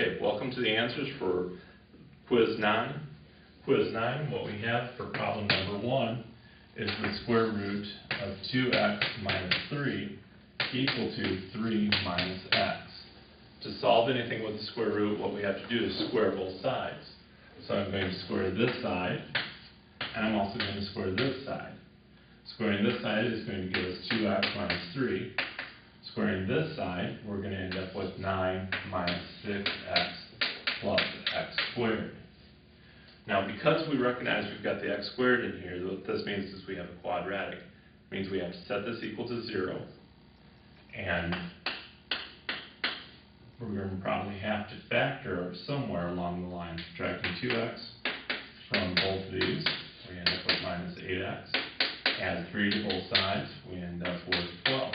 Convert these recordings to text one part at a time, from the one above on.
Okay, welcome to the answers for quiz 9. Quiz 9, what we have for problem number 1 is the square root of 2x minus 3 equal to 3 minus x. To solve anything with the square root, what we have to do is square both sides. So I'm going to square this side, and I'm also going to square this side. Squaring this side is going to give us 2x minus 3. Squaring this side, we're going to end up with 9 minus 6x plus x squared. Now, because we recognize we've got the x squared in here, what this means is we have a quadratic. It means we have to set this equal to 0, and we're going to probably have to factor somewhere along the line. Subtracting 2x from both of these, we end up with minus 8x. Add 3 to both sides, we end up with 12.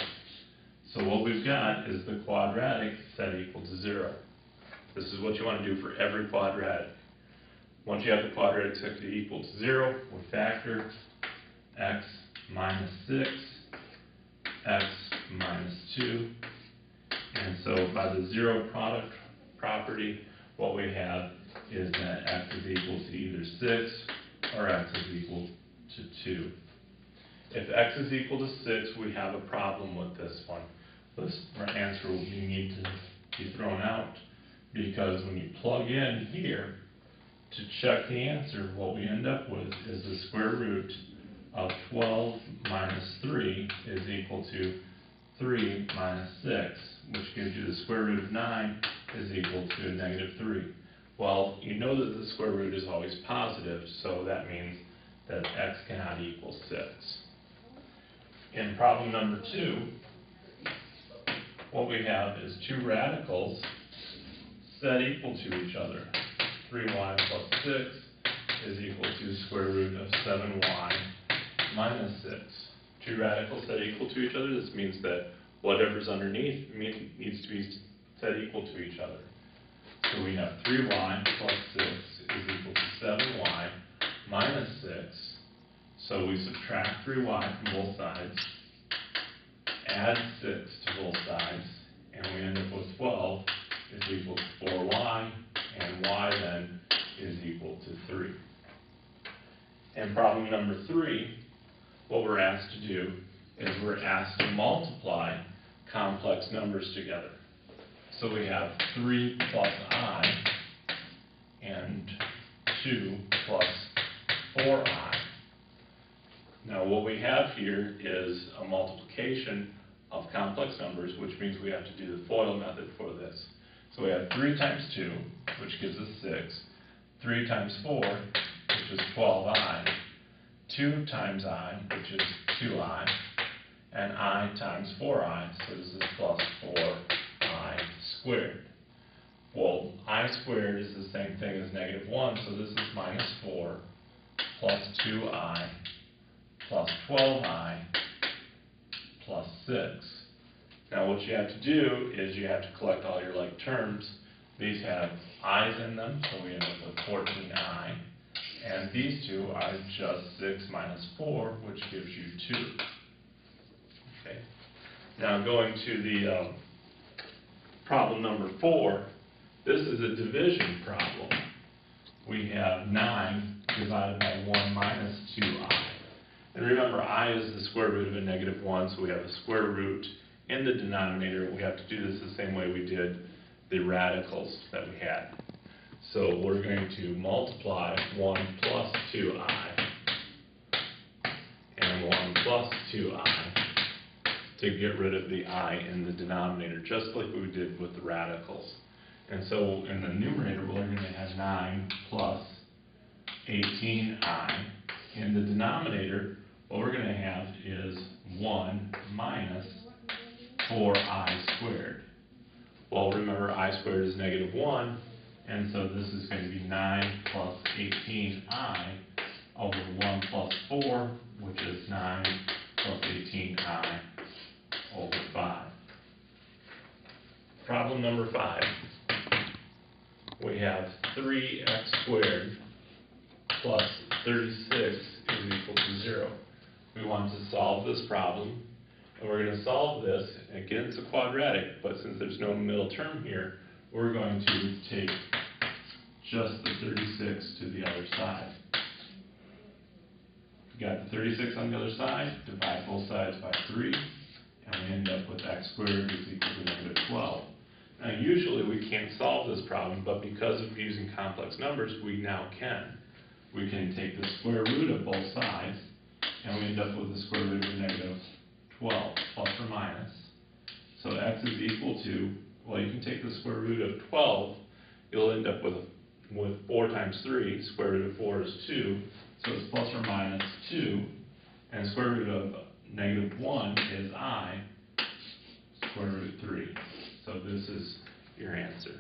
So what we've got is the quadratic set equal to 0. This is what you want to do for every quadratic. Once you have the quadratic set equal to 0, we factor x minus 6, x minus 2. And so by the zero product property, what we have is that x is equal to either 6 or x is equal to 2. If x is equal to 6, we have a problem with this one. This answer will need to be thrown out, because when you plug in here to check the answer, what we end up with is the square root of 12 minus 3 is equal to 3 minus 6, which gives you the square root of 9 is equal to negative 3. Well, you know that the square root is always positive, so that means that x cannot equal 6. In problem number 2, what we have is two radicals set equal to each other. 3y plus 6 is equal to square root of 7y minus 6. Two radicals set equal to each other. This means that whatever's underneath needs to be set equal to each other. So we have 3y plus 6 is equal to 7y minus 6. So we subtract 3y from both sides, add 6 to both sides, and we end up with 12 is equal to 4y, and y then is equal to 3. In problem number 3, what we're asked to do is we're asked to multiply complex numbers together. So we have 3 plus I and 2 plus 4i. Now what we have here is a multiplication of complex numbers, which means we have to do the FOIL method for this. So we have 3 times 2, which gives us 6, 3 times 4, which is 12i, 2 times I, which is 2i, and I times 4i, so this is plus 4i squared. Well, I squared is the same thing as negative 1, so this is minus 4 plus 2i plus 12i plus 6. Now what you have to do is you have to collect all your like terms. These have i's in them, so we end up with 14i. And these two are just 6 minus 4, which gives you 2. Okay. Now going to the problem number 4, this is a division problem. We have 9 divided by 1 minus 2i. And remember, I is the square root of a negative 1, so we have a square root in the denominator. We have to do this the same way we did the radicals that we had. So we're going to multiply 1 plus 2i and 1 plus 2i to get rid of the I in the denominator, just like we did with the radicals. And so in the numerator, we're going to have 9 plus 18i. In the denominator, what we're going to have is 1 minus 4i squared. Well, remember, I squared is negative 1, and so this is going to be 9 plus 18i over 1 plus 4, which is 9 plus 18i over 5. Problem number 5. We have 3x squared plus 36 is equal to 0. We want to solve this problem, and we're going to solve this. Again, it's a quadratic, but since there's no middle term here, we're going to take just the 36 to the other side. We got the 36 on the other side, divide both sides by 3, and we end up with x squared is equal to negative 12. Now usually we can't solve this problem, but because of using complex numbers, we now can. We can take the square root of both sides, and we end up with the square root of negative 12, plus or minus. So x is equal to, well, you can take the square root of 12, you'll end up with 4 times 3, square root of 4 is 2, so it's plus or minus 2, and square root of negative 1 is I, square root 3. So this is your answer.